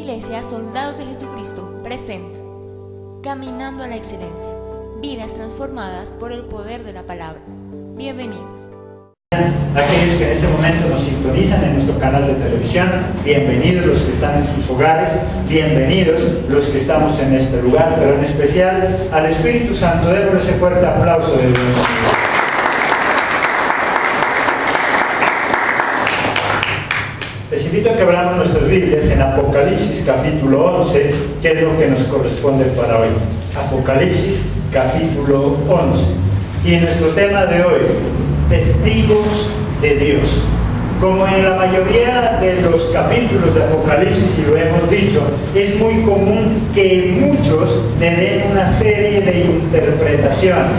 Iglesia Soldados de Jesucristo presenta Caminando a la Excelencia, vidas transformadas por el poder de la palabra. Bienvenidos. Aquellos que en este momento nos sintonizan en nuestro canal de televisión, bienvenidos los que están en sus hogares, bienvenidos los que estamos en este lugar, pero en especial al Espíritu Santo. Démosle ese fuerte aplauso de Dios. Les invito a que abramos nuestras Biblias en Apocalipsis capítulo 11, que es lo que nos corresponde para hoy. Apocalipsis capítulo 11. Y nuestro tema de hoy, testigos de Dios. Como en la mayoría de los capítulos de Apocalipsis, y lo hemos dicho, es muy común que muchos le den una serie de interpretaciones.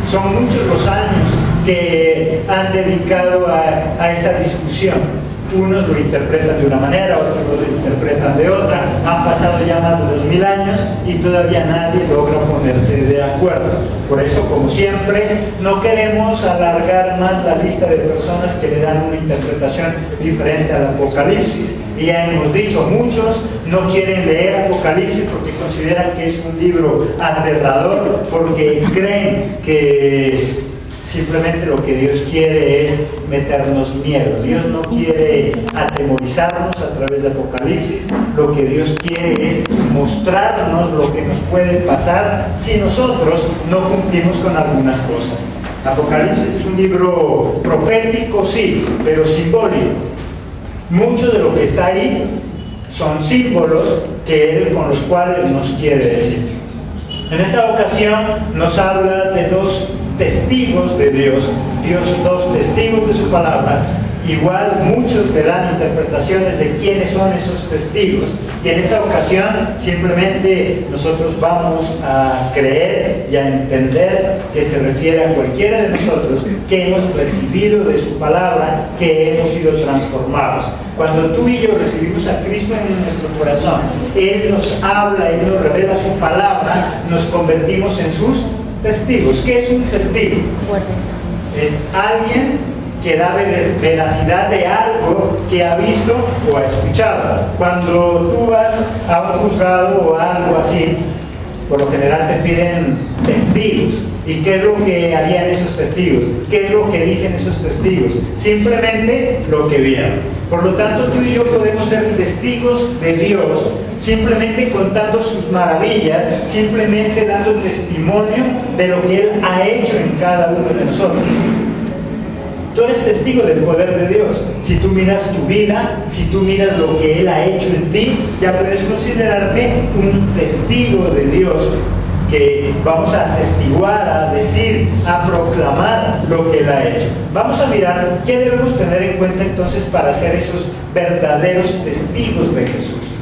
Son muchos los años que han dedicado a esta discusión. Unos lo interpretan de una manera, otros lo interpretan de otra. Han pasado ya más de 2000 años y todavía nadie logra ponerse de acuerdo. Por eso, como siempre, no queremos alargar más la lista de personas que le dan una interpretación diferente al Apocalipsis. Y ya hemos dicho, muchos no quieren leer Apocalipsis porque consideran que es un libro aterrador, porque creen que simplemente lo que Dios quiere es meternos miedo. Dios no quiere atemorizarnos a través de Apocalipsis. Lo que Dios quiere es mostrarnos lo que nos puede pasar si nosotros no cumplimos con algunas cosas. Apocalipsis es un libro profético, sí, pero simbólico. Mucho de lo que está ahí son símbolos con los cuales nos quiere decir. En esta ocasión nos habla de dos testigos de Dios, dos testigos de su palabra. Igual muchos le dan interpretaciones de quiénes son esos testigos, y en esta ocasión simplemente nosotros vamos a creer y a entender que se refiere a cualquiera de nosotros que hemos recibido de su palabra, que hemos sido transformados. Cuando tú y yo recibimos a Cristo en nuestro corazón, Él nos habla, Él nos revela su palabra, nos convertimos en sus testigos. ¿Qué es un testigo? Es alguien que da veracidad de algo que ha visto o ha escuchado. Cuando tú vas a un juzgado o algo así, por lo general te piden testigos. ¿Y qué es lo que harían esos testigos? ¿Qué es lo que dicen esos testigos? Simplemente lo que vieron. Por lo tanto, tú y yo podemos ser testigos de Dios simplemente contando sus maravillas, simplemente dando testimonio de lo que Él ha hecho en cada uno de nosotros. Tú eres testigo del poder de Dios. Si tú miras tu vida, si tú miras lo que Él ha hecho en ti, ya puedes considerarte un testigo de Dios, que vamos a atestiguar, a decir, a proclamar lo que Él ha hecho. Vamos a mirar qué debemos tener en cuenta entonces para ser esos verdaderos testigos de Jesús.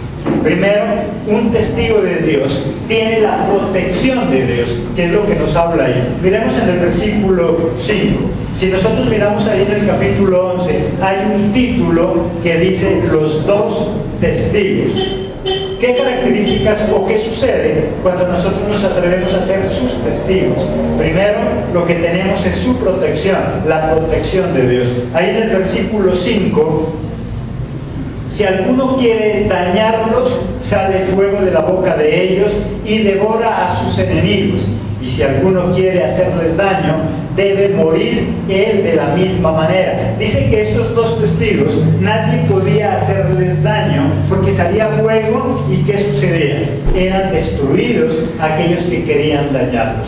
Primero, un testigo de Dios tiene la protección de Dios, que es lo que nos habla ahí. Miremos en el versículo 5. Si nosotros miramos ahí en el capítulo 11, hay un título que dice los dos testigos. ¿Qué características o qué sucede cuando nosotros nos atrevemos a ser sus testigos? Primero, lo que tenemos es su protección, la protección de Dios. Ahí en el versículo 5, si alguno quiere dañarlos, sale fuego de la boca de ellos y devora a sus enemigos. Y si alguno quiere hacerles daño, debe morir él de la misma manera. Dice que estos dos testigos, nadie podía hacerles daño porque salía fuego, y ¿qué sucedía? Eran destruidos aquellos que querían dañarlos.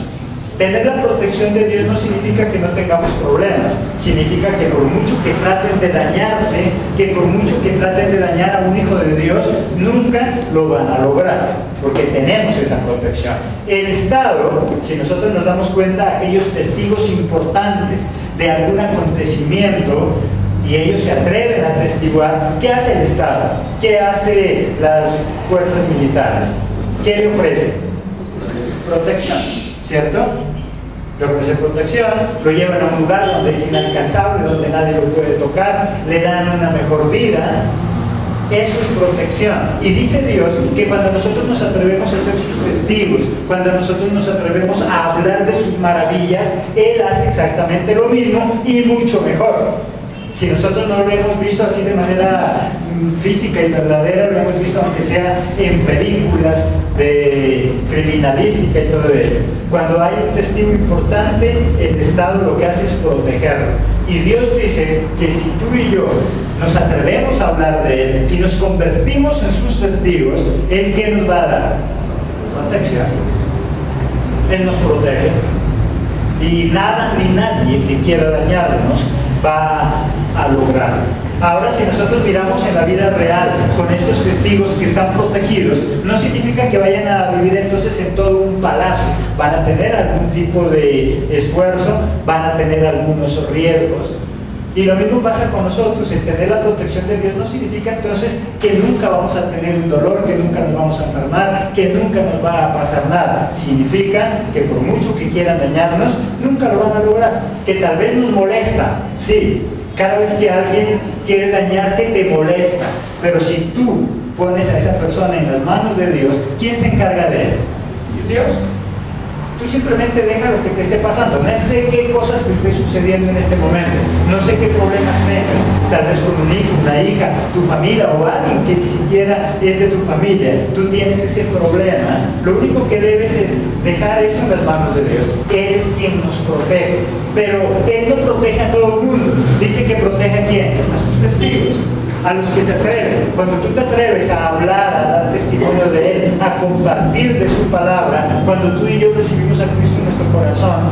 Tener la protección de Dios no significa que no tengamos problemas, significa que por mucho que traten de dañarte, que por mucho que traten de dañar a un hijo de Dios, nunca lo van a lograr, porque tenemos esa protección. El Estado, si nosotros nos damos cuenta, aquellos testigos importantes de algún acontecimiento, y ellos se atreven a testiguar, ¿qué hace el Estado? ¿Qué hace las fuerzas militares? ¿Qué le ofrece? Protección, ¿cierto? Le ofrece protección, lo llevan a un lugar donde es inalcanzable, donde nadie lo puede tocar, le dan una mejor vida. Eso es protección. Y dice Dios que cuando nosotros nos atrevemos a ser sus testigos, cuando nosotros nos atrevemos a hablar de sus maravillas, Él hace exactamente lo mismo y mucho mejor. Si nosotros no lo hemos visto así de manera física y verdadera, lo hemos visto aunque sea en películas de criminalística y todo ello. Cuando hay un testigo importante, el Estado lo que hace es protegerlo. Y Dios dice que si tú y yo nos atrevemos a hablar de Él y nos convertimos en sus testigos, ¿Él qué nos va a dar? Protección. Él nos protege. Y nada ni nadie que quiera dañarnos va a lograrlo. Ahora, si nosotros miramos en la vida real con estos testigos que están protegidos, no significa que vayan a vivir entonces en todo un palacio. Van a tener algún tipo de esfuerzo, van a tener algunos riesgos. Y lo mismo pasa con nosotros. El tener la protección de Dios no significa entonces que nunca vamos a tener un dolor, que nunca nos vamos a enfermar, que nunca nos va a pasar nada. Significa que por mucho que quieran dañarnos, nunca lo van a lograr. Que tal vez nos molesta, sí. Cada vez que alguien quiere dañarte, te molesta. Pero si tú pones a esa persona en las manos de Dios, ¿quién se encarga de él? Dios. Tú simplemente deja lo que te esté pasando. No sé qué cosas te esté sucediendo en este momento. No sé qué problemas tengas. Tal vez con un hijo, una hija, tu familia o alguien que ni siquiera es de tu familia. Tú tienes ese problema. Lo único que debes es dejar eso en las manos de Dios. Él es quien nos protege. Pero Él no protege a todo el mundo. Dice que protege a quién? A sus testigos. A los que se atreven. Cuando tú te atreves a hablar, a dar testimonio de Él, a compartir de su palabra, cuando tú y yo recibimos a Cristo en nuestro corazón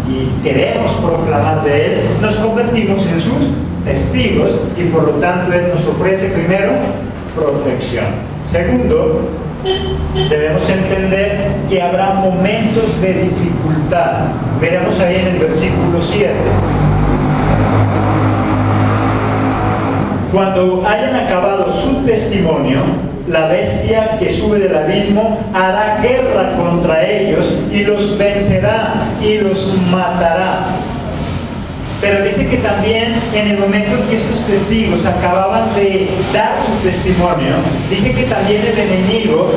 y queremos proclamar de Él, nos convertimos en sus testigos y por lo tanto Él nos ofrece primero protección. Segundo, debemos entender que habrá momentos de dificultad. Veremos ahí en el versículo 7. Cuando hayan acabado su testimonio, la bestia que sube del abismo hará guerra contra ellos y los vencerá y los matará. Pero dice que también en el momento en que estos testigos acababan de dar su testimonio, dice que también el enemigo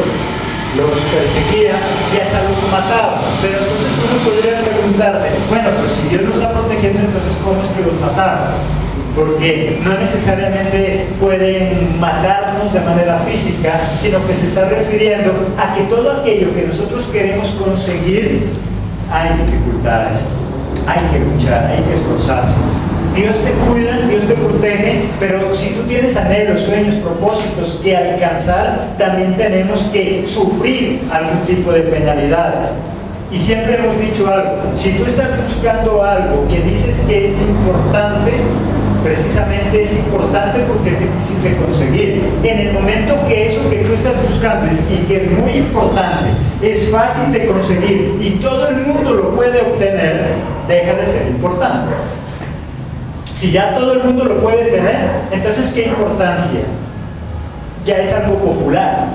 los perseguía y hasta los mataba. Pero entonces uno podría preguntarse, bueno, pues si Dios los está protegiendo, entonces ¿cómo es que los mataron? Porque no necesariamente pueden matarnos de manera física, sino que se está refiriendo a que todo aquello que nosotros queremos conseguir, hay dificultades, hay que luchar, hay que esforzarse. Dios te cuida, Dios te protege, pero si tú tienes anhelos, sueños, propósitos que alcanzar, también tenemos que sufrir algún tipo de penalidades. Y siempre hemos dicho algo, si tú estás buscando algo que dices que es importante, precisamente es importante porque es difícil de conseguir. En el momento que eso que tú estás buscando y que es muy importante, es fácil de conseguir y todo el mundo lo puede obtener, deja de ser importante. Si ya todo el mundo lo puede tener, entonces ¿qué importancia? Ya es algo popular.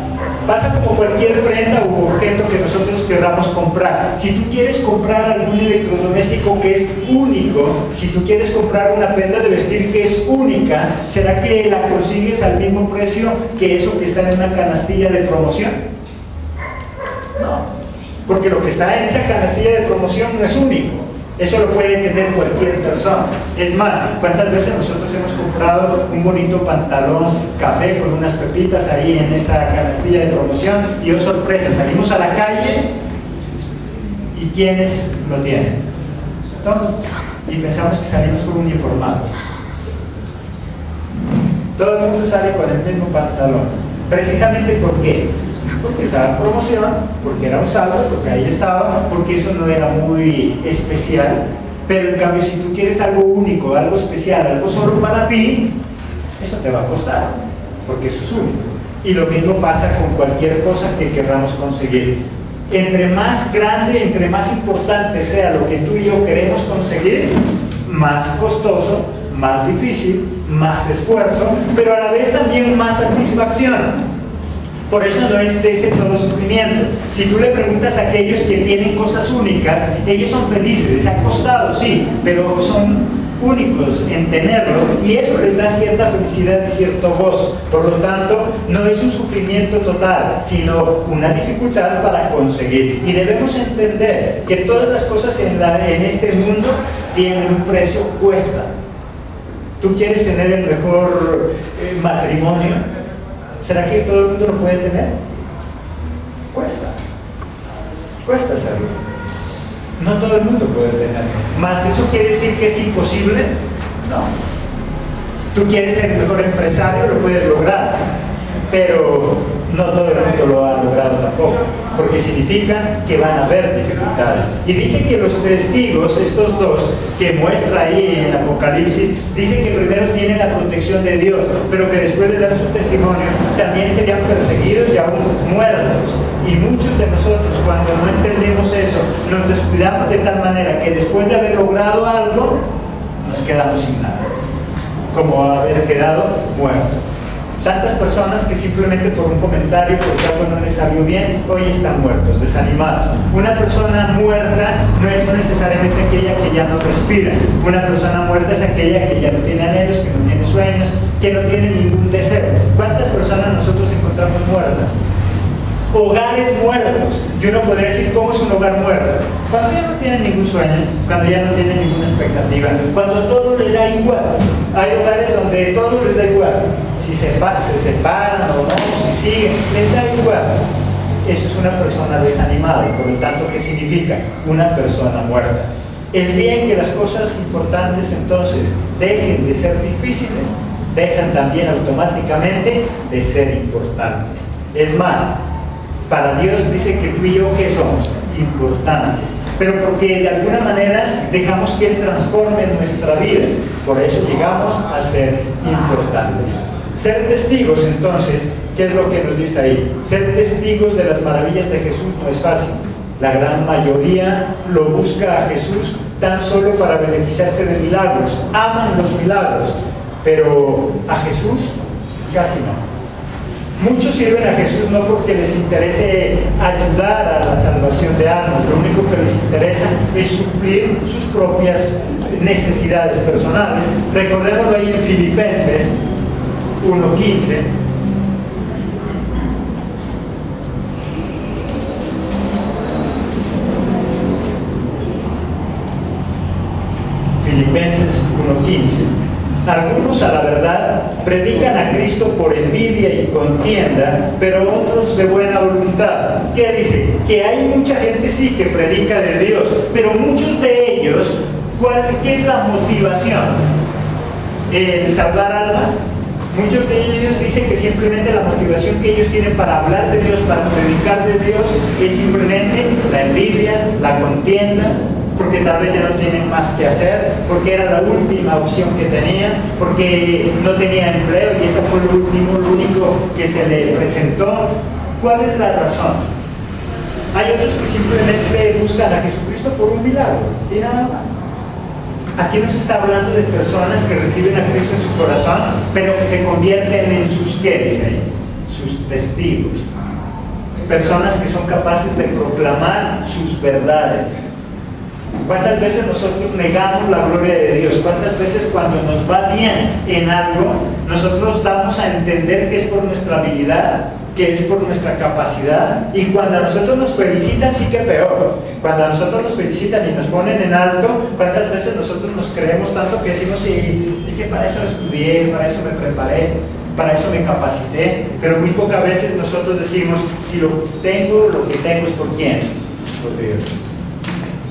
Pasa como cualquier prenda u objeto que nosotros queramos comprar. Si tú quieres comprar algún electrodoméstico que es único, si tú quieres comprar una prenda de vestir que es única, ¿será que la consigues al mismo precio que eso que está en una canastilla de promoción? No, porque lo que está en esa canastilla de promoción no es único. Eso lo puede tener cualquier persona. Es más, ¿cuántas veces nosotros hemos comprado un bonito pantalón café con unas pepitas ahí en esa canastilla de promoción? Y oh sorpresa, salimos a la calle y ¿quiénes lo tienen? Todos. Y pensamos que salimos con uniformados. Todo el mundo sale con el mismo pantalón. ¿Precisamente por qué? Porque estaba en promoción, porque era usado, porque ahí estaba, porque eso no era muy especial. Pero en cambio, si tú quieres algo único, algo especial, algo solo para ti, eso te va a costar, porque eso es único. Y lo mismo pasa con cualquier cosa que queramos conseguir. Entre más grande, entre más importante sea lo que tú y yo queremos conseguir, más costoso, más difícil, más esfuerzo, pero a la vez también más satisfacción. Por eso no es de ese todo sufrimiento. Si tú le preguntas a aquellos que tienen cosas únicas, ellos son felices, les ha costado, sí, pero son únicos en tenerlo y eso les da cierta felicidad y cierto gozo. Por lo tanto, no es un sufrimiento total, sino una dificultad para conseguir. Y debemos entender que todas las cosas en este mundo tienen un precio, cuesta. Tú quieres tener el mejor matrimonio, ¿Será que todo el mundo lo puede tener? Cuesta hacerlo. No todo el mundo puede tenerlo. ¿Más eso quiere decir que es imposible? No. Tú quieres ser el mejor empresario, lo puedes lograr, pero no todo el mundo lo ha logrado tampoco, porque significa que van a haber dificultades. Y dice que los testigos, estos dos que muestra ahí en Apocalipsis, dice que primero tienen la protección de Dios, pero que después de dar su testimonio también serían perseguidos y aún muertos. Y muchos de nosotros, cuando no entendemos eso, nos descuidamos de tal manera que después de haber logrado algo, nos quedamos sin nada, como haber quedado muertos. Tantas personas que simplemente por un comentario, porque algo no les salió bien, hoy están muertos, desanimados. Una persona muerta no es necesariamente aquella que ya no respira. Una persona muerta es aquella que ya no tiene anhelos, que no tiene sueños, que no tiene ningún deseo. ¿Cuántas personas nosotros encontramos muertas? Hogares muertos. Y uno podría decir, ¿cómo es un hogar muerto? Cuando ya no tiene ningún sueño, cuando ya no tiene ninguna expectativa, cuando todo les da igual. Hay hogares donde todo les da igual. Si se separan o no, si siguen, les da igual. Eso es una persona desanimada y por lo tanto, ¿qué significa? Una persona muerta. El bien que las cosas importantes entonces dejen de ser difíciles, dejan también automáticamente de ser importantes. Es más, para Dios dice que tú y yo, ¿qué somos? Importantes. Pero porque de alguna manera dejamos que Él transforme nuestra vida. Por eso llegamos a ser importantes. Ser testigos, entonces, ¿qué es lo que nos dice ahí? Ser testigos de las maravillas de Jesús no es fácil. La gran mayoría lo busca a Jesús tan solo para beneficiarse de milagros. Aman los milagros, pero a Jesús casi no. Muchos sirven a Jesús no porque les interese ayudar a la salvación de almas, lo único que les interesa es suplir sus propias necesidades personales. Recordémoslo ahí en Filipenses 1:15. Filipenses 1:15. Algunos, a la verdad, predican a Cristo por envidia y contienda, pero otros de buena voluntad. ¿Qué dice? Que hay mucha gente, sí, que predica de Dios, pero muchos de ellos, ¿qué es la motivación? ¿El salvar almas? Muchos de ellos dicen que simplemente la motivación que ellos tienen para hablar de Dios, para predicar de Dios, es simplemente la envidia, la contienda, porque tal vez ya no tienen más que hacer, porque era la última opción que tenían, porque no tenía empleo y eso fue lo único que se le presentó. ¿Cuál es la razón? Hay otros que simplemente buscan a Jesucristo por un milagro y nada más. Aquí nos está hablando de personas que reciben a Cristo en su corazón, pero que se convierten en sus, ¿qué dice ahí? Sus testigos. Personas que son capaces de proclamar sus verdades. ¿Cuántas veces nosotros negamos la gloria de Dios? ¿Cuántas veces cuando nos va bien en algo, nosotros damos a entender que es por nuestra habilidad, que es por nuestra capacidad? Y cuando a nosotros nos felicitan, sí que peor. Cuando a nosotros nos felicitan y nos ponen en alto, ¿cuántas veces nosotros nos creemos tanto que decimos, sí, es que para eso estudié, para eso me preparé, para eso me capacité? Pero muy pocas veces nosotros decimos, si lo que tengo es por quién, por Dios.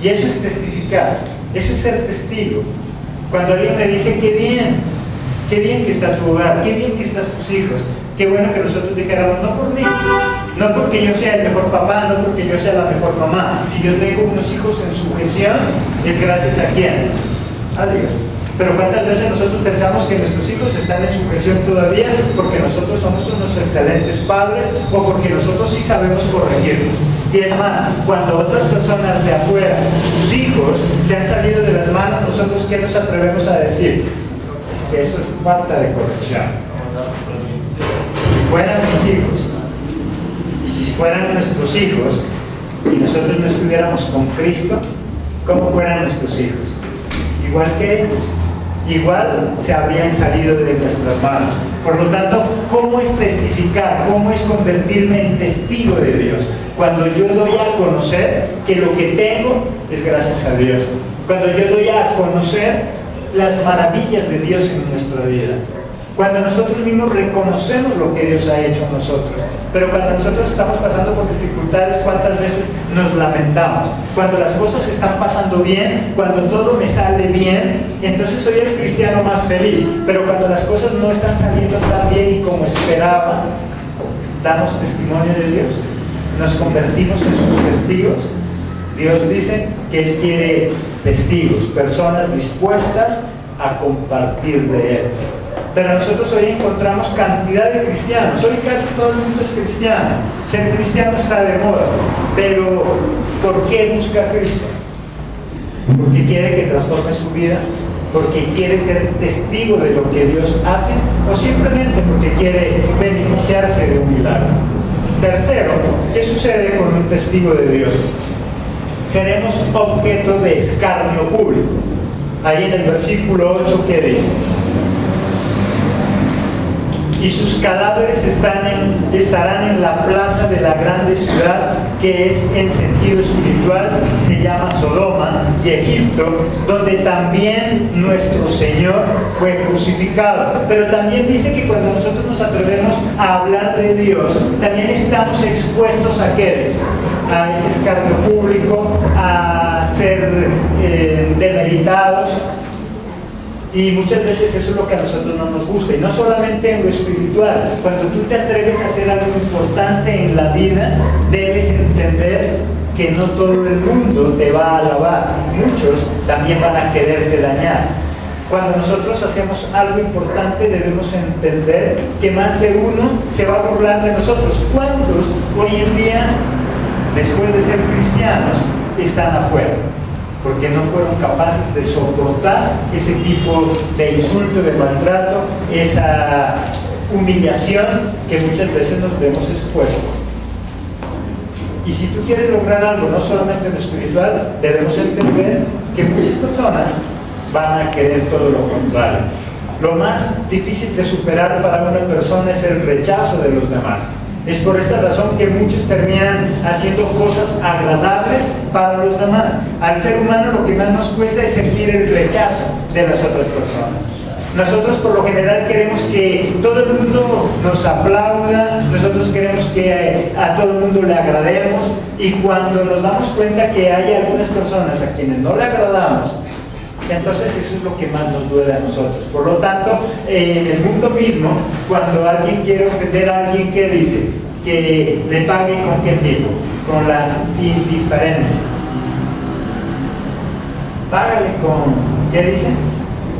Y eso es testificar, eso es ser testigo. Cuando alguien me dice, qué bien que está tu hogar, qué bien que están tus hijos, qué bueno que nosotros dijéramos, no por mí, no porque yo sea el mejor papá, no porque yo sea la mejor mamá. Si yo tengo unos hijos en sujeción, es gracias a quién, a Dios. Pero cuántas veces nosotros pensamos que nuestros hijos están en sujeción todavía porque nosotros somos unos excelentes padres o porque nosotros sí sabemos corregirlos. Y es más, cuando otras personas de afuera, sus hijos, se han salido de las manos, nosotros ¿qué nos atrevemos a decir? Es que eso es falta de corrección. Si fueran mis hijos y si fueran nuestros hijos y nosotros no estuviéramos con Cristo, ¿cómo fueran nuestros hijos? Igual que ellos. Igual se habrían salido de nuestras manos. Por lo tanto, ¿cómo es testificar? ¿Cómo es convertirme en testigo de Dios? Cuando yo doy a conocer que lo que tengo es gracias a Dios. Cuando yo doy a conocer las maravillas de Dios en nuestra vida. Cuando nosotros mismos reconocemos lo que Dios ha hecho en nosotros. Pero cuando nosotros estamos pasando por dificultades, ¿cuántas veces nos lamentamos? Cuando las cosas están pasando bien, cuando todo me sale bien, entonces soy el cristiano más feliz. Pero cuando las cosas no están saliendo tan bien y como esperaba, ¿damos testimonio de Dios? ¿Nos convertimos en sus testigos? Dios dice que Él quiere testigos, personas dispuestas a compartir de Él. Pero nosotros hoy encontramos cantidad de cristianos. Hoy casi todo el mundo es cristiano. Ser cristiano está de moda. Pero ¿por qué busca a Cristo? ¿Porque quiere que transforme su vida? ¿Porque quiere ser testigo de lo que Dios hace? ¿O simplemente porque quiere beneficiarse de un milagro? Tercero, ¿qué sucede con un testigo de Dios? Seremos objeto de escarnio público. Ahí en el versículo 8, ¿qué dice? Y sus cadáveres estarán en la plaza de la grande ciudad, que es en sentido espiritual, se llama Sodoma y Egipto, donde también nuestro Señor fue crucificado. Pero también dice que cuando nosotros nos atrevemos a hablar de Dios, también estamos expuestos a ¿qué es? A ese escarnio público, a ser demeritados. Y muchas veces eso es lo que a nosotros no nos gusta, y no solamente en lo espiritual. Cuando tú te atreves a hacer algo importante en la vida, debes entender que no todo el mundo te va a alabar, muchos también van a quererte dañar. Cuando nosotros hacemos algo importante, debemos entender que más de uno se va a burlar de nosotros. ¿Cuántos hoy en día, después de ser cristianos, están afuera? Porque no fueron capaces de soportar ese tipo de insulto, de maltrato, esa humillación que muchas veces nos vemos expuestos. Y si tú quieres lograr algo, no solamente en lo espiritual, debemos entender que muchas personas van a querer todo lo contrario. Lo más difícil de superar para una persona es el rechazo de los demás. Es por esta razón que muchos terminan haciendo cosas agradables para los demás. Al ser humano lo que más nos cuesta es sentir el rechazo de las otras personas. Nosotros por lo general queremos que todo el mundo nos aplauda, nosotros queremos que a todo el mundo le agrademos, y cuando nos damos cuenta que hay algunas personas a quienes no le agradamos, entonces eso es lo que más nos duele a nosotros. Por lo tanto, en el mundo mismo, cuando alguien quiere ofender a alguien, ¿qué dice? Que le pague ¿con qué tipo? Con la indiferencia. Págale con, ¿qué dice?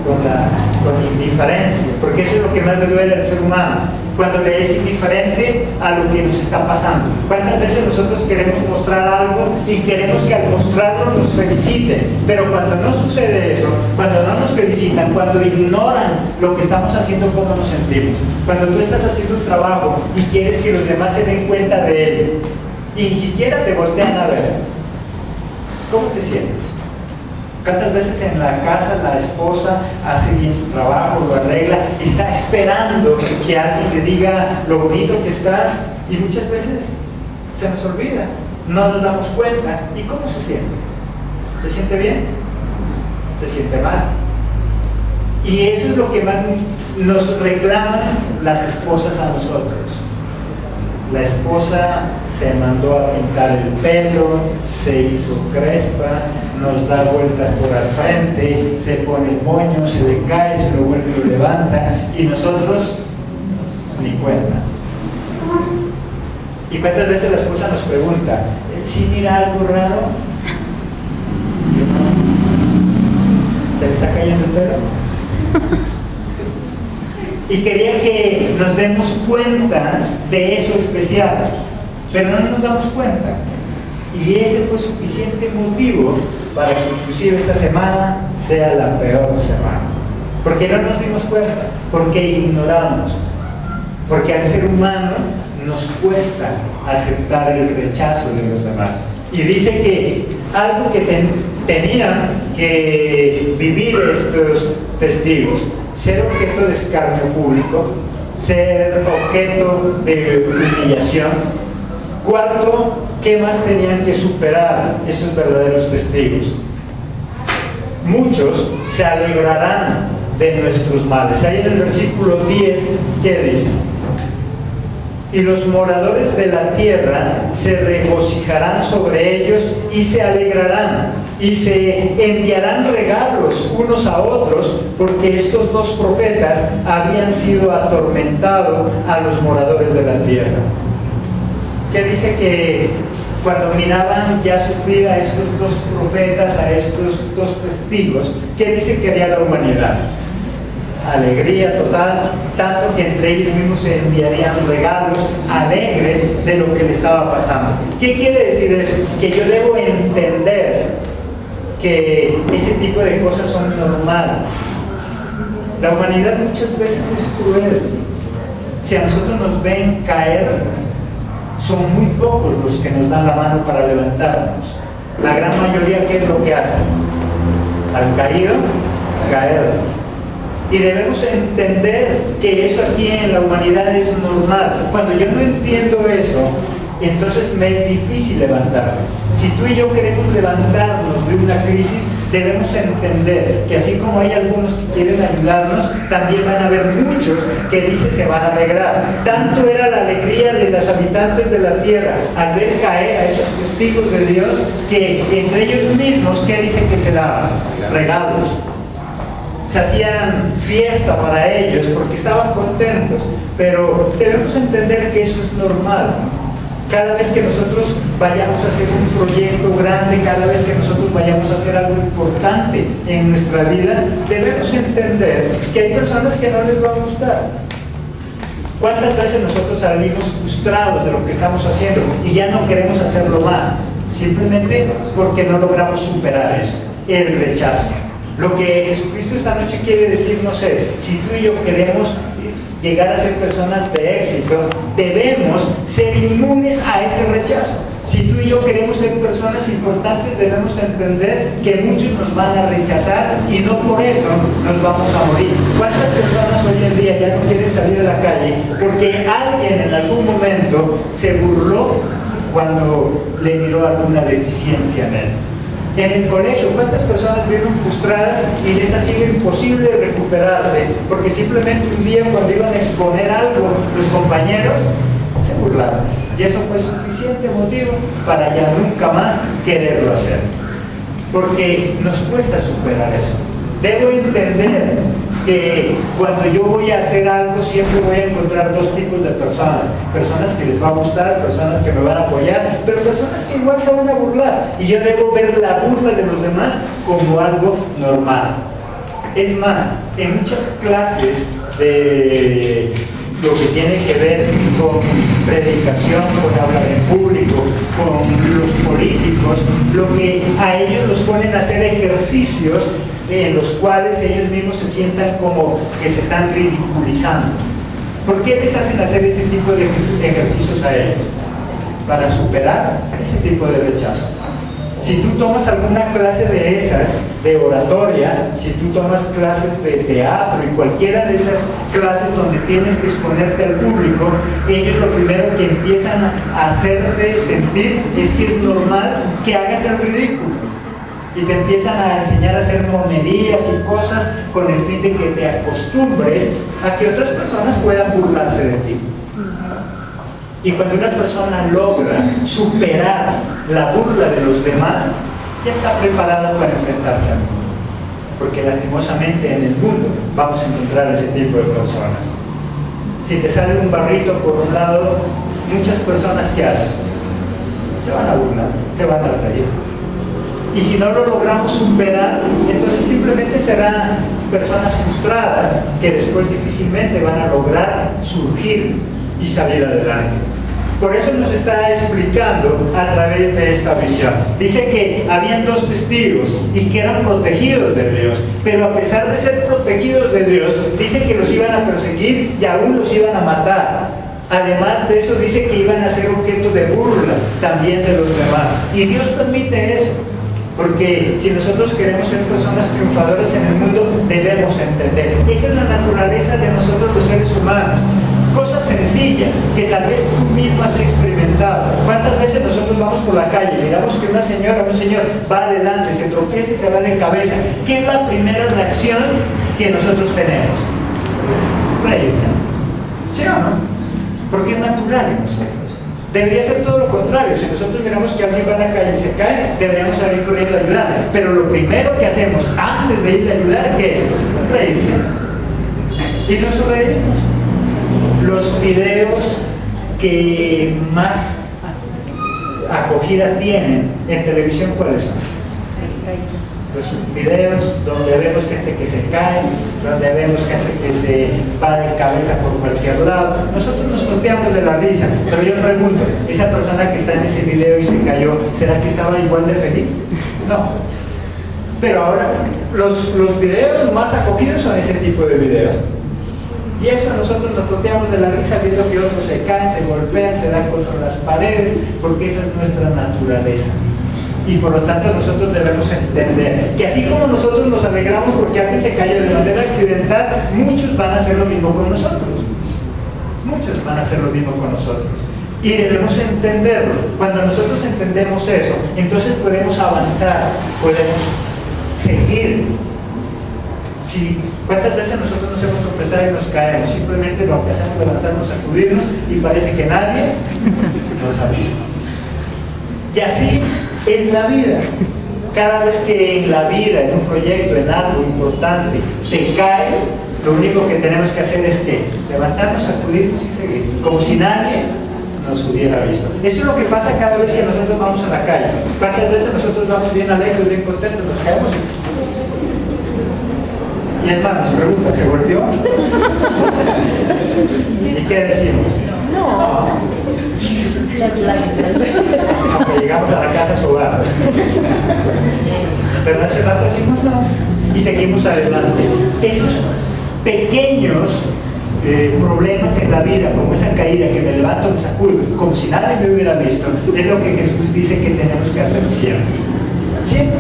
Con indiferencia, porque eso es lo que más le duele al ser humano, cuando le es indiferente a lo que nos está pasando. ¿Cuántas veces nosotros queremos mostrar algo y queremos que al mostrarlo nos feliciten? Pero cuando no sucede eso, cuando no nos felicitan, cuando ignoran lo que estamos haciendo, ¿cómo nos sentimos? Cuando tú estás haciendo un trabajo y quieres que los demás se den cuenta de él y ni siquiera te voltean a ver, ¿cómo te sientes? ¿Cuántas veces en la casa la esposa hace bien su trabajo, lo arregla, está esperando que alguien le diga lo bonito que está, y muchas veces se nos olvida, no nos damos cuenta? ¿Y cómo se siente? ¿Se siente bien? ¿Se siente mal? Y eso es lo que más nos reclaman las esposas a nosotros. La esposa se mandó a pintar el pelo, se hizo crespa, nos da vueltas por al frente, se pone el moño, se le cae, se lo vuelve y lo levanta, y nosotros ni cuenta. Y cuántas veces la esposa nos pregunta, ¿sí mira algo raro? ¿Se le está cayendo el pelo? Y quería que nos demos cuenta de eso especial, pero no nos damos cuenta. Y ese fue suficiente motivo para que inclusive esta semana sea la peor semana. Porque no nos dimos cuenta, porque ignoramos, porque al ser humano nos cuesta aceptar el rechazo de los demás. Y dice que algo que tenían que vivir estos testigos: ser objeto de escarnio público, ser objeto de humillación. Cuarto, ¿qué más tenían que superar estos verdaderos testigos? Muchos se alegrarán de nuestros males. Ahí en el versículo 10, ¿qué dice? Y los moradores de la tierra se regocijarán sobre ellos y se alegrarán y se enviarán regalos unos a otros, porque estos dos profetas habían sido atormentados a los moradores de la tierra. Que dice que cuando miraban ya sufrir a estos dos profetas, a estos dos testigos, ¿qué dice que haría la humanidad? Alegría total, tanto que entre ellos mismos se enviarían regalos alegres de lo que le estaba pasando. ¿Qué quiere decir eso? Que yo debo entender que ese tipo de cosas son normales. La humanidad muchas veces es cruel. Si a nosotros nos ven caer, son muy pocos los que nos dan la mano para levantarnos. La gran mayoría, ¿qué es lo que hacen? Al caído, caer. Y debemos entender que eso aquí en la humanidad es normal. Cuando yo no entiendo eso, entonces me es difícil levantarme. Si tú y yo queremos levantarnos de una crisis, debemos entender que así como hay algunos que quieren ayudarnos, también van a haber muchos que dicen se van a alegrar. Tanto era la alegría de los habitantes de la tierra al ver caer a esos testigos de Dios, que entre ellos mismos, ¿qué dicen que se daban? Regalos. Se hacían fiesta para ellos porque estaban contentos, pero debemos entender que eso es normal. Cada vez que nosotros vayamos a hacer un proyecto grande, cada vez que nosotros vayamos a hacer algo importante en nuestra vida, debemos entender que hay personas que no les va a gustar. ¿Cuántas veces nosotros salimos frustrados de lo que estamos haciendo y ya no queremos hacerlo más? Simplemente porque no logramos superar eso, el rechazo. Lo que Jesucristo esta noche quiere decirnos es, si tú y yo queremos llegar a ser personas de éxito, debemos ser inmunes a ese rechazo. Si tú y yo queremos ser personas importantes, debemos entender que muchos nos van a rechazar y no por eso nos vamos a morir. ¿Cuántas personas hoy en día ya no quieren salir a la calle porque alguien en algún momento se burló cuando le miró alguna deficiencia en él? En el colegio, ¿cuántas personas viven frustradas y les ha sido imposible recuperarse porque simplemente un día cuando iban a exponer algo los compañeros se burlaron? Y eso fue suficiente motivo para ya nunca más quererlo hacer. Porque nos cuesta superar eso. Debo entender que cuando yo voy a hacer algo siempre voy a encontrar dos tipos de personas. Personas que les va a gustar, personas que me van a apoyar, pero personas que igual se van a burlar. Y yo debo ver la burla de los demás como algo normal. Es más, en muchas clases de lo que tiene que ver con predicación, con hablar en público, con los políticos, lo que a ellos los ponen a hacer ejercicios en los cuales ellos mismos se sientan como que se están ridiculizando. ¿Por qué les hacen hacer ese tipo de ejercicios a ellos? Para superar ese tipo de rechazo. Si tú tomas alguna clase de esas, de oratoria, si tú tomas clases de teatro y cualquiera de esas clases donde tienes que exponerte al público, ellos lo primero que empiezan a hacerte sentir es que es normal que hagas el ridículo. Y te empiezan a enseñar a hacer monerías y cosas con el fin de que te acostumbres a que otras personas puedan burlarse de ti. Y cuando una persona logra superar la burla de los demás, ya está preparada para enfrentarse al mundo. Porque lastimosamente en el mundo vamos a encontrar ese tipo de personas. Si te sale un barrito por un lado, muchas personas ¿qué hacen? Se van a burlar, se van a reír. Y si no lo logramos superar, entonces simplemente serán personas frustradas que después difícilmente van a lograr surgir y salir adelante. Por eso nos está explicando a través de esta visión. Dice que habían dos testigos y que eran protegidos de Dios, pero a pesar de ser protegidos de Dios, dice que los iban a perseguir y aún los iban a matar. Además de eso, dice que iban a ser objeto de burla también de los demás. Y Dios permite eso. Porque si nosotros queremos ser personas triunfadoras en el mundo, debemos entender. Esa es la naturaleza de nosotros los seres humanos. Cosas sencillas que tal vez tú mismo has experimentado. ¿Cuántas veces nosotros vamos por la calle, miramos que que una señora o un señor va adelante, se tropieza y se va de cabeza, ¿qué es la primera reacción que nosotros tenemos? Reírse. ¿Sí o no? Porque es natural en nosotros. Debería ser todo lo contrario. Si nosotros miramos que alguien va a la calle y se cae, deberíamos salir corriendo a ayudarle. Pero lo primero que hacemos antes de irle a ayudar, ¿qué es? Reírse. Y nos reímos. Los videos que más acogida tienen en televisión, ¿cuáles son? Las caídas. Los videos donde vemos gente que se cae, donde vemos gente que se va de cabeza por cualquier lado. Nosotros nos costeamos de la risa, pero yo pregunto, ¿esa persona que está en ese video y se cayó, ¿será que estaba igual de feliz? No. Pero ahora, los videos más acogidos son ese tipo de videos. Y eso nosotros nos costeamos de la risa viendo que otros se caen, se golpean, se dan contra las paredes, porque esa es nuestra naturaleza. Y por lo tanto nosotros debemos entender que así como nosotros nos alegramos porque alguien se cayó de manera accidental, muchos van a hacer lo mismo con nosotros. Muchos van a hacer lo mismo con nosotros. Y debemos entenderlo. Cuando nosotros entendemos eso, entonces podemos avanzar, podemos seguir. Si, ¿cuántas veces nosotros nos hemos tropezado y nos caemos? Simplemente lo que hacemos es levantarnos, sacudirnos y parece que nadie nos ha visto. Y así es la vida. Cada vez que en la vida, en un proyecto, en algo importante, te caes, lo único que tenemos que hacer es que levantarnos, sacudirnos y seguir, como si nadie nos hubiera visto. Eso es lo que pasa cada vez que nosotros vamos a la calle. ¿Cuántas veces nosotros vamos bien alegres, bien contentos, nos caemos? Y es más, nos preguntan, ¿se golpeó? ¿Y qué decimos? No. Aunque llegamos a la casa a su hogar. Pero hace rato decimos no. Y seguimos adelante. Esos pequeños problemas en la vida, como esa caída que me levanto, me sacudo, como si nadie me hubiera visto, es lo que Jesús dice que tenemos que hacer siempre. Siempre.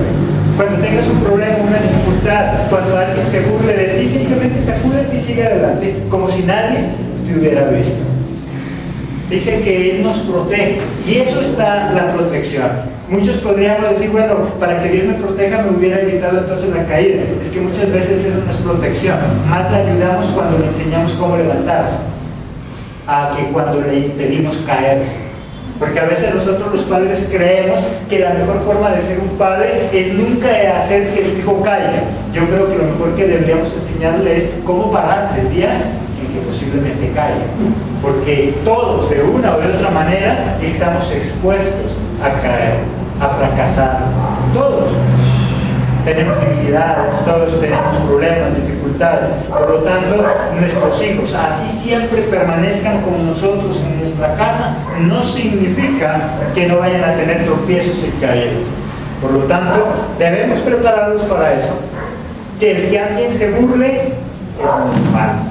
Cuando tengas un problema, una dificultad, cuando alguien se burle de ti, simplemente sacúdete y sigue adelante, como si nadie te hubiera visto. Dice que Él nos protege, y eso está la protección. Muchos podríamos decir, bueno, para que Dios me proteja me hubiera evitado entonces la caída. Es que muchas veces eso no es protección, más le ayudamos cuando le enseñamos cómo levantarse, a que cuando le impedimos caerse. Porque a veces nosotros los padres creemos que la mejor forma de ser un padre es nunca hacer que su hijo caiga. Yo creo que lo mejor que deberíamos enseñarle es cómo pararse el día en que posiblemente caiga. Porque todos, de una o de otra manera, estamos expuestos a caer, a fracasar. Todos tenemos debilidades, todos tenemos problemas, dificultades. Por lo tanto, nuestros hijos, así siempre permanezcan con nosotros en nuestra casa, no significa que no vayan a tener tropiezos y caídas. Por lo tanto, debemos prepararlos para eso. Que el que alguien se burle es normal.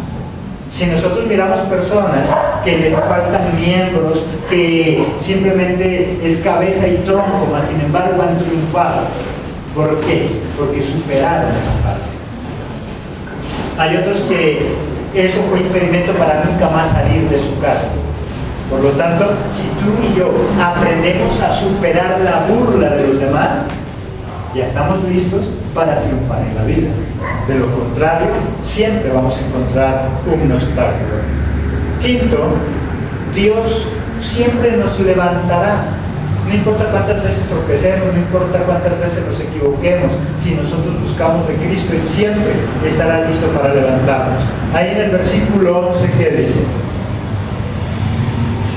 Si nosotros miramos personas que le faltan miembros, que simplemente es cabeza y tronco, mas sin embargo han triunfado. ¿Por qué? Porque superaron esa parte. Hay otros que eso fue impedimento para nunca más salir de su casa. Por lo tanto, si tú y yo aprendemos a superar la burla de los demás, ya estamos listos para triunfar en la vida. De lo contrario, siempre vamos a encontrar un obstáculo. Quinto, Dios siempre nos levantará. No importa cuántas veces tropecemos, no importa cuántas veces nos equivoquemos, si nosotros buscamos de Cristo, Él siempre estará listo para levantarnos. Ahí en el versículo 11, ¿qué dice?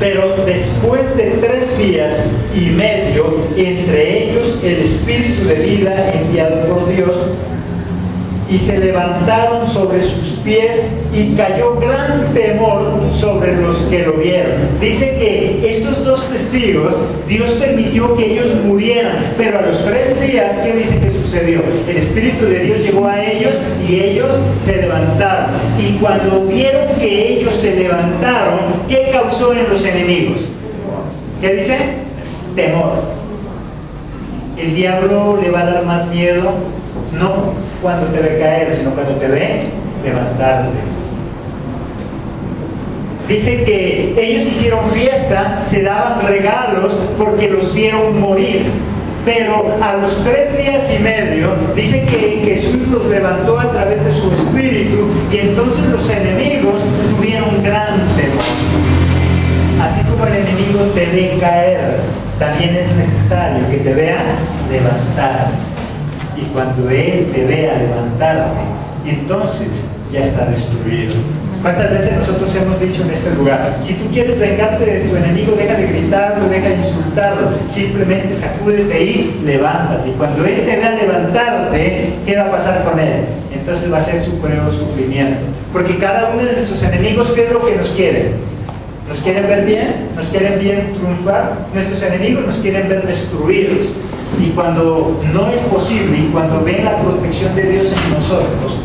Pero después de 3 días y medio, entre ellos el Espíritu de vida enviado por Dios, y se levantaron sobre sus pies y cayó gran temor sobre los que lo vieron. Dice que estos 2 testigos, Dios permitió que ellos murieran, pero a los 3 días, ¿qué dice que sucedió? El Espíritu de Dios llegó a ellos y ellos se levantaron. Y cuando vieron que ellos se levantaron, ¿qué causó en los enemigos? ¿Qué dice? Temor. El diablo le va a dar más miedo, no cuando te ve caer, sino cuando te ve levantarte. Dice que ellos hicieron fiesta, se daban regalos porque los vieron morir. Pero a los 3 días y medio dice que Jesús los levantó a través de su espíritu y entonces los enemigos tuvieron gran temor. Así como el enemigo te ve caer, también es necesario que te vea levantar. Y cuando él te vea levantarte, entonces ya está destruido. ¿Cuántas veces nosotros hemos dicho en este lugar? Si tú quieres vengarte de tu enemigo, deja de gritarlo, deja de insultarlo, simplemente sacúdete y levántate. Y cuando él te vea levantarte, ¿qué va a pasar con él? Entonces va a ser su prueba sufrimiento. Porque cada uno de nuestros enemigos, ¿qué es lo que nos quiere? ¿Nos quieren ver bien? ¿Nos quieren bien triunfar? Nuestros enemigos nos quieren ver destruidos. Y cuando no es posible, y cuando ven la protección de Dios en nosotros,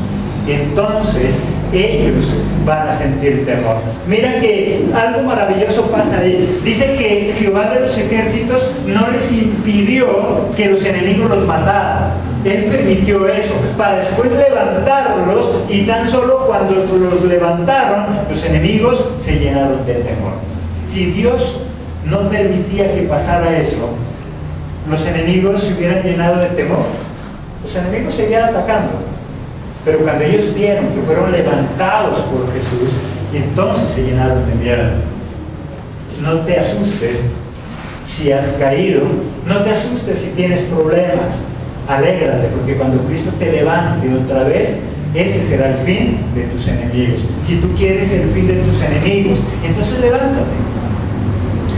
entonces ellos van a sentir temor. Mira que algo maravilloso pasa ahí. Dice que Jehová de los ejércitos no les impidió que los enemigos los mataran. Él permitió eso para después levantarlos, y tan solo cuando los levantaron, los enemigos se llenaron de temor. Si Dios no permitía que pasara eso, los enemigos se hubieran llenado de temor. Los enemigos seguían atacando. Pero cuando ellos vieron que fueron levantados por Jesús, entonces se llenaron de miedo. No te asustes si has caído, no te asustes si tienes problemas. Alégrate, porque cuando Cristo te levante otra vez, ese será el fin de tus enemigos. Si tú quieres el fin de tus enemigos, entonces levántate.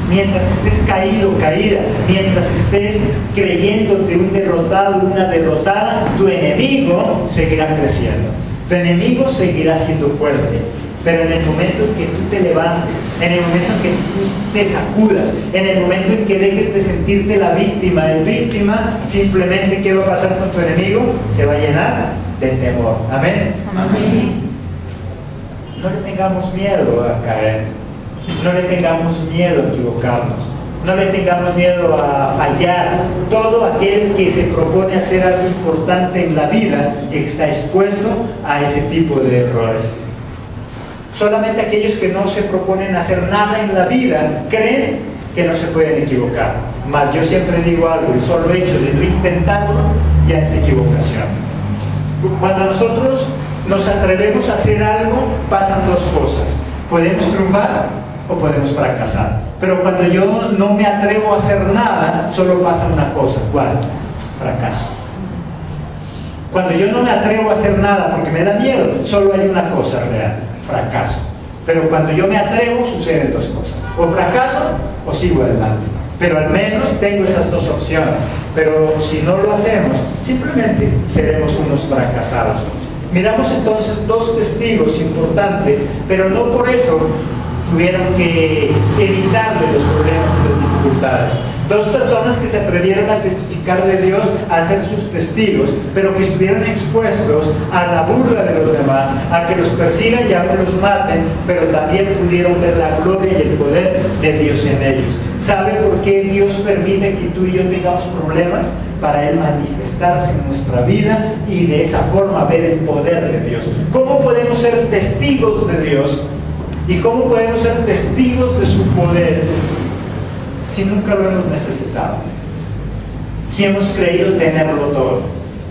Mientras estés caído, caída, mientras estés creyéndote un derrotado, una derrotada, tu enemigo seguirá creciendo. Tu enemigo seguirá siendo fuerte. Pero en el momento en que tú te levantes, en el momento en que tú te sacudas, en el momento en que dejes de sentirte la víctima, el víctima, simplemente ¿qué va a pasar con tu enemigo? Se va a llenar de temor. Amén. Amén. No le tengamos miedo a caer. No le tengamos miedo a equivocarnos. No le tengamos miedo a fallar. Todo aquel que se propone hacer algo importante en la vida está expuesto a ese tipo de errores. Solamente aquellos que no se proponen hacer nada en la vida creen que no se pueden equivocar. Mas yo siempre digo algo: el solo hecho de no intentarlo ya es equivocación. Cuando nosotros nos atrevemos a hacer algo, pasan dos cosas: podemos triunfar o podemos fracasar. Pero cuando yo no me atrevo a hacer nada, solo pasa una cosa. ¿Cuál? Fracaso. Cuando yo no me atrevo a hacer nada porque me da miedo, solo hay una cosa real: fracaso. Pero cuando yo me atrevo, suceden dos cosas: o fracaso o sigo adelante. Pero al menos tengo esas dos opciones. Pero si no lo hacemos, simplemente seremos unos fracasados. Miramos entonces dos testigos importantes, pero no por eso tuvieron que evitarle los problemas y las dificultades. Dos personas que se atrevieron a testificar de Dios, a ser sus testigos, pero que estuvieron expuestos a la burla de los demás, a que los persigan y aún los maten, pero también pudieron ver la gloria y el poder de Dios en ellos. ¿Sabe por qué Dios permite que tú y yo tengamos problemas? Para Él manifestarse en nuestra vida y de esa forma ver el poder de Dios. ¿Cómo podemos ser testigos de Dios? ¿Y cómo podemos ser testigos de su poder si nunca lo hemos necesitado? Si hemos creído tenerlo todo.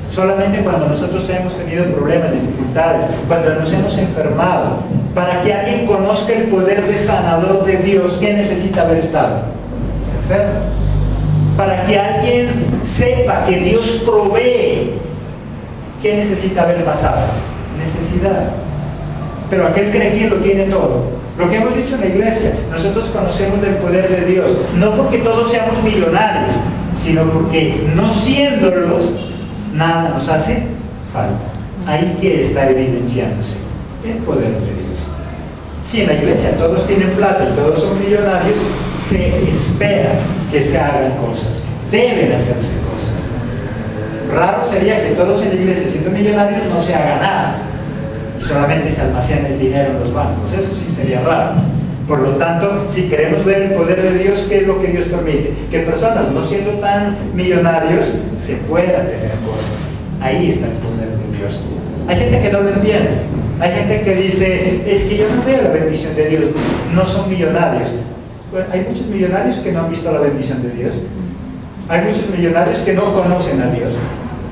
Solamente cuando nosotros hemos tenido problemas, dificultades, cuando nos hemos enfermado. Para que alguien conozca el poder de sanador de Dios, ¿qué necesita haber estado? Enfermo. Para que alguien sepa que Dios provee, ¿qué necesita haber pasado? Necesidad. Pero aquel cree que lo tiene todo. Lo que hemos dicho en la iglesia: nosotros conocemos del poder de Dios, no porque todos seamos millonarios, sino porque no siéndolos, nada nos hace falta. Ahí que está evidenciándose el poder de Dios. Si en la iglesia todos tienen plata y todos son millonarios, se espera que se hagan cosas, deben hacerse cosas. Raro sería que todos en la iglesia, siendo millonarios, no se haga nada, solamente se almacena el dinero en los bancos. Eso sí sería raro. Por lo tanto, si queremos ver el poder de Dios, ¿qué es lo que Dios permite? Que personas no siendo tan millonarios se puedan tener cosas. Ahí está el poder de Dios. Hay gente que no lo entiende. Hay gente que dice: es que yo no veo la bendición de Dios, no son millonarios. Pues hay muchos millonarios que no han visto la bendición de Dios. Hay muchos millonarios que no conocen a Dios.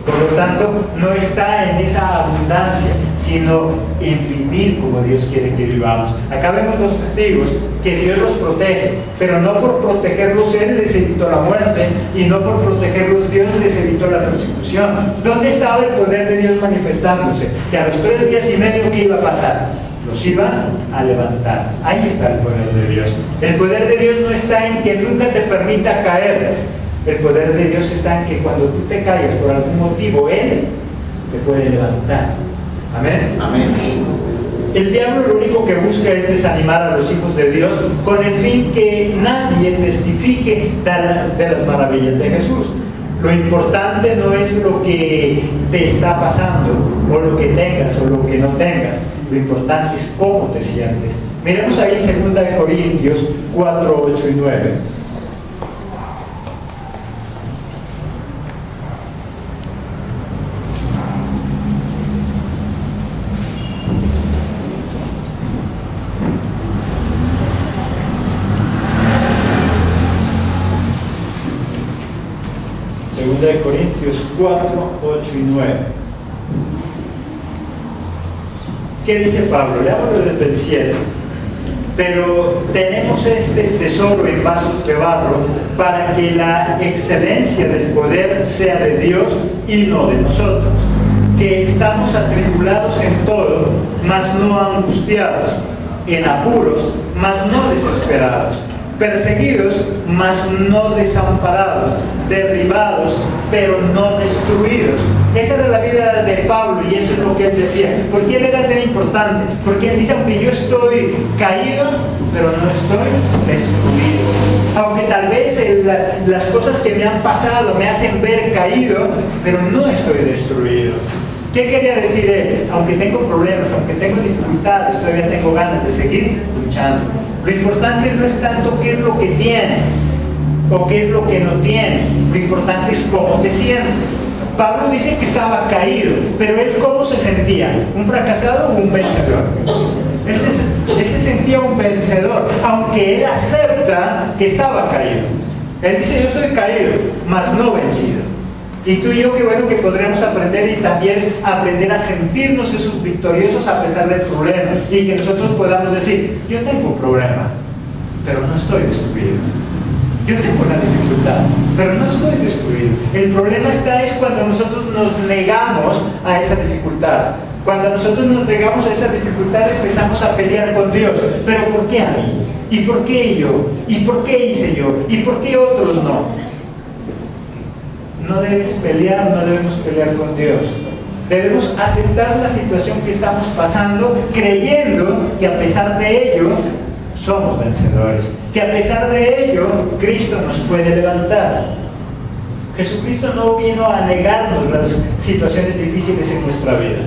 Por lo tanto, no está en esa abundancia, sino en vivir como Dios quiere que vivamos. Acá vemos dos testigos que Dios los protege, pero no por protegerlos Él les evitó la muerte, y no por protegerlos Dios les evitó la persecución. ¿Dónde estaba el poder de Dios manifestándose? Que a los 3 días y medio, ¿qué iba a pasar? Los iban a levantar. Ahí está el poder de Dios. El poder de Dios no está en que nunca te permita caer. El poder de Dios está en que cuando tú te caigas por algún motivo, Él te puede levantar. Amén. Amén. El diablo lo único que busca es desanimar a los hijos de Dios con el fin que nadie testifique de las maravillas de Jesús. Lo importante no es lo que te está pasando, o lo que tengas, o lo que no tengas. Lo importante es cómo te sientes. Miremos ahí 2 Corintios 4, 8 y 9. De Corintios 4, 8 y 9. ¿Qué dice Pablo? Le hablo desde el cielo. Pero tenemos este tesoro en vasos de barro para que la excelencia del poder sea de Dios y no de nosotros, que estamos atribulados en todo, mas no angustiados, en apuros, mas no desesperados, perseguidos, mas no desamparados, derribados, pero no destruidos. Esa era la vida de Pablo, y eso es lo que él decía. ¿Por qué él era tan importante? Porque él dice, aunque yo estoy caído, pero no estoy destruido. Aunque tal vez las cosas que me han pasado me hacen ver caído, pero no estoy destruido. ¿Qué quería decir él? Aunque tengo problemas, aunque tengo dificultades, todavía tengo ganas de seguir luchando. Lo importante no es tanto qué es lo que tienes o qué es lo que no tienes. Lo importante es cómo te sientes. Pablo dice que estaba caído, pero él ¿cómo se sentía? ¿Un fracasado o un vencedor? Él se sentía un vencedor, aunque él acepta que estaba caído. Él dice, yo estoy caído, mas no vencido. Y tú y yo, qué bueno que podremos aprender, y también aprender a sentirnos esos victoriosos a pesar del problema, y que nosotros podamos decir, yo tengo un problema, pero no estoy destruido. Yo tengo una dificultad, pero no estoy destruido. El problema es cuando nosotros nos negamos a esa dificultad. Cuando nosotros nos negamos a esa dificultad, empezamos a pelear con Dios. ¿Pero por qué a mí? ¿Y por qué yo? ¿Y por qué hice yo? ¿Y por qué otros no? No debes pelear, no debemos pelear con Dios. Debemos aceptar la situación que estamos pasando, creyendo que a pesar de ello somos vencedores, que a pesar de ello Cristo nos puede levantar. Jesucristo no vino a negarnos las situaciones difíciles en nuestra vida.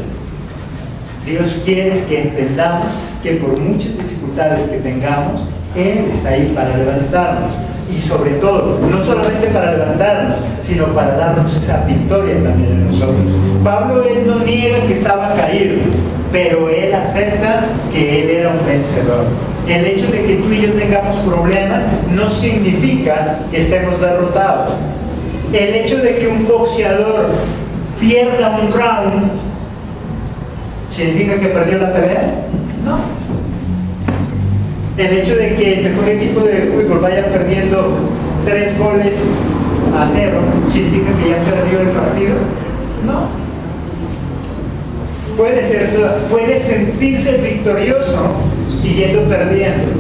Dios quiere que entendamos que por muchas dificultades que tengamos, Él está ahí para levantarnos. Y sobre todo, no solamente para levantarnos, sino para darnos esa victoria también en nosotros. Pablo, él no niega que estaba caído, pero él acepta que él era un vencedor. El hecho de que tú y yo tengamos problemas no significa que estemos derrotados. El hecho de que un boxeador pierda un round, ¿significa que perdió la pelea? No. El hecho de que el mejor equipo de fútbol vaya perdiendo 3 goles a 0, ¿significa que ya perdió el partido? No. Puede sentirse victorioso y yendo perdiendo.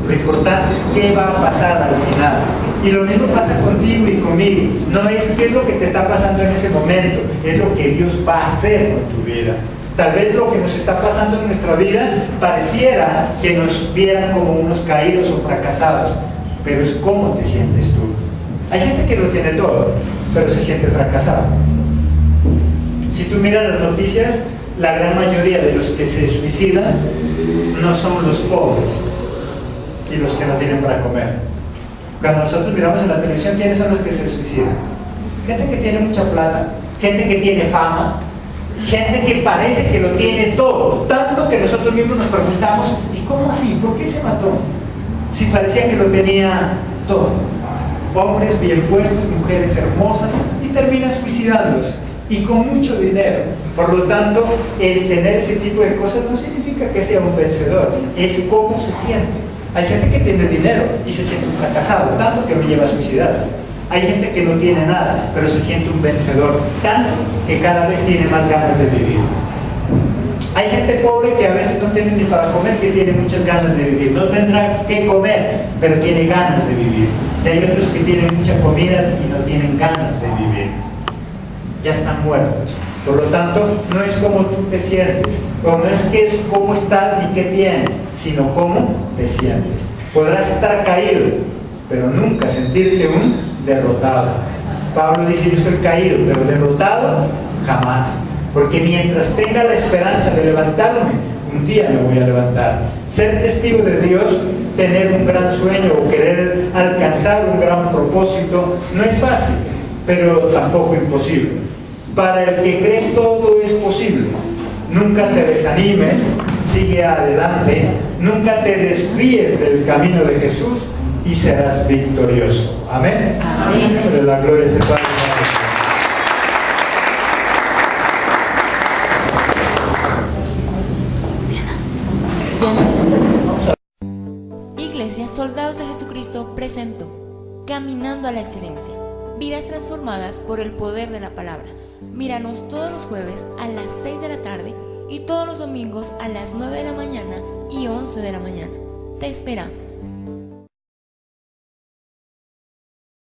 Lo importante es qué va a pasar al final. Y lo mismo pasa contigo y conmigo. No es qué es lo que te está pasando en ese momento, es lo que Dios va a hacer con tu vida. Tal vez lo que nos está pasando en nuestra vida pareciera que nos vieran como unos caídos o fracasados, pero es cómo te sientes tú. Hay gente que lo tiene todo, pero se siente fracasado. Si tú miras las noticias, la gran mayoría de los que se suicidan no son los pobres y los que no tienen para comer. Cuando nosotros miramos en la televisión, ¿quiénes son los que se suicidan? Gente que tiene mucha plata, gente que tiene fama, gente que parece que lo tiene todo, tanto que nosotros mismos nos preguntamos, ¿y cómo así? ¿Por qué se mató? Si parecía que lo tenía todo. hombres bien puestos, mujeres hermosas, y terminan suicidándose, y con mucho dinero. Por lo tanto, el tener ese tipo de cosas no significa que sea un vencedor, es cómo se siente. Hay gente que tiene dinero y se siente un fracasado, tanto que lo lleva a suicidarse. Hay gente que no tiene nada, pero se siente un vencedor, tanto que cada vez tiene más ganas de vivir. Hay gente pobre que a veces no tiene ni para comer, que tiene muchas ganas de vivir. No tendrá que comer, pero tiene ganas de vivir. Y hay otros que tienen mucha comida y no tienen ganas de vivir. Ya están muertos. Por lo tanto, no es cómo tú te sientes, o no es que es cómo estás ni qué tienes, sino cómo te sientes. Podrás estar caído, pero nunca sentirte un derrotado. Pablo dice: yo estoy caído, pero derrotado jamás. Porque mientras tenga la esperanza de levantarme, un día me voy a levantar. Ser testigo de Dios, tener un gran sueño o querer alcanzar un gran propósito, no es fácil, pero tampoco imposible. Para el que cree, todo es posible. Nunca te desanimes, sigue adelante, nunca te desvíes del camino de Jesús y serás victorioso. Amén. Amén. De la gloria se Padre. Iglesia Soldados de Jesucristo presentó Caminando a la Excelencia, vidas transformadas por el poder de la palabra. Míranos todos los jueves a las 6 de la tarde y todos los domingos a las 9 de la mañana y 11 de la mañana. Te esperamos.